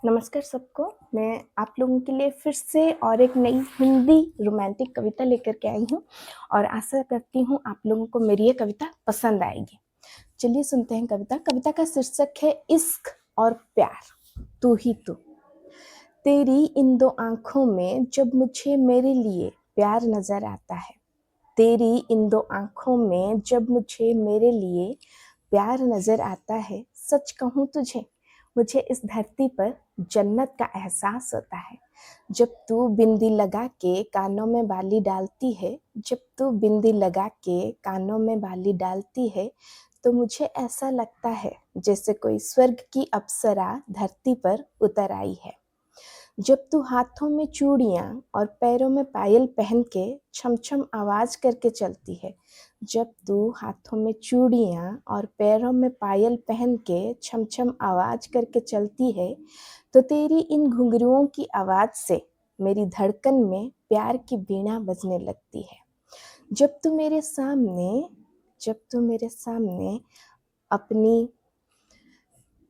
नमस्कार सबको। मैं आप लोगों के लिए फिर से और एक नई हिंदी रोमांटिक कविता लेकर के आई हूँ और आशा करती हूँ आप लोगों को मेरी ये कविता पसंद आएगी। चलिए सुनते हैं कविता। कविता का शीर्षक है इश्क और प्यार। तू ही तू। तेरी इन दो आँखों में जब मुझे मेरे लिए प्यार नजर आता है, तेरी इन दो आँखों में जब मुझे मेरे लिए प्यार नजर आता है, सच कहूँ तुझे मुझे इस धरती पर जन्नत का एहसास होता है। जब तू बिंदी लगा के कानों में बाली डालती है, जब तू बिंदी लगा के कानों में बाली डालती है, तो मुझे ऐसा लगता है जैसे कोई स्वर्ग की अप्सरा धरती पर उतर आई है। जब तू हाथों में चूड़ियाँ और पैरों में पायल पहन के छम छम आवाज करके चलती है, जब तू हाथों में चूड़ियाँ और पैरों में पायल पहन के छम छम आवाज करके चलती है, तो तेरी इन घुंघरुओं की आवाज से मेरी धड़कन में प्यार की वीणा बजने लगती है। जब तू मेरे सामने अपनी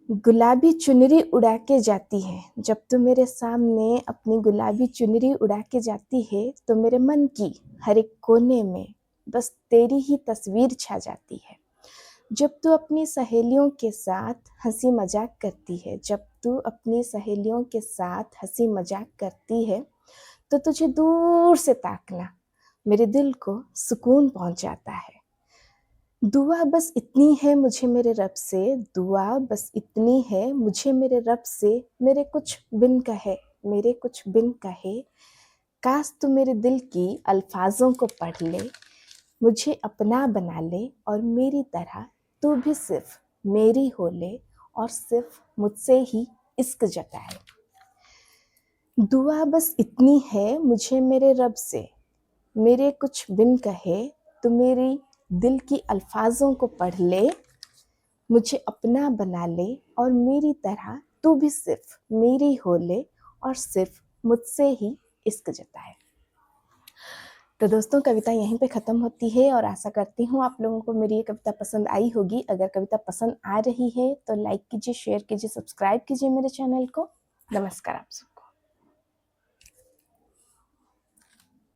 गुलाबी चुनरी उड़ा के जाती है, जब तू मेरे सामने अपनी गुलाबी चुनरी उड़ा के जाती है, तो मेरे मन की हर एक कोने में बस तेरी ही तस्वीर छा जाती है। जब तू अपनी सहेलियों के साथ हंसी मजाक करती है, जब तू अपनी सहेलियों के साथ हंसी मजाक करती है, तो तुझे दूर से ताकना मेरे दिल को सुकून पहुंचाता है। दुआ बस इतनी है मुझे मेरे रब से, दुआ बस इतनी है मुझे मेरे रब से, मेरे कुछ बिन कहे, काश तू मेरे दिल की अल्फाजों को पढ़ ले, मुझे अपना बना ले और मेरी तरह तू भी सिर्फ मेरी हो ले और सिर्फ मुझसे ही इश्क जताए। दुआ बस इतनी है मुझे मेरे रब से, मेरे कुछ बिन कहे, तू मेरी दिल की अल्फाजों को पढ़ ले, मुझे अपना बना ले और मेरी तरह तू भी सिर्फ मेरी हो ले और सिर्फ मुझसे ही इश्क जताए। तो दोस्तों, कविता यहीं पे ख़त्म होती है और आशा करती हूँ आप लोगों को मेरी ये कविता पसंद आई होगी। अगर कविता पसंद आ रही है तो लाइक कीजिए, शेयर कीजिए, सब्सक्राइब कीजिए मेरे चैनल को। नमस्कार आप सबको।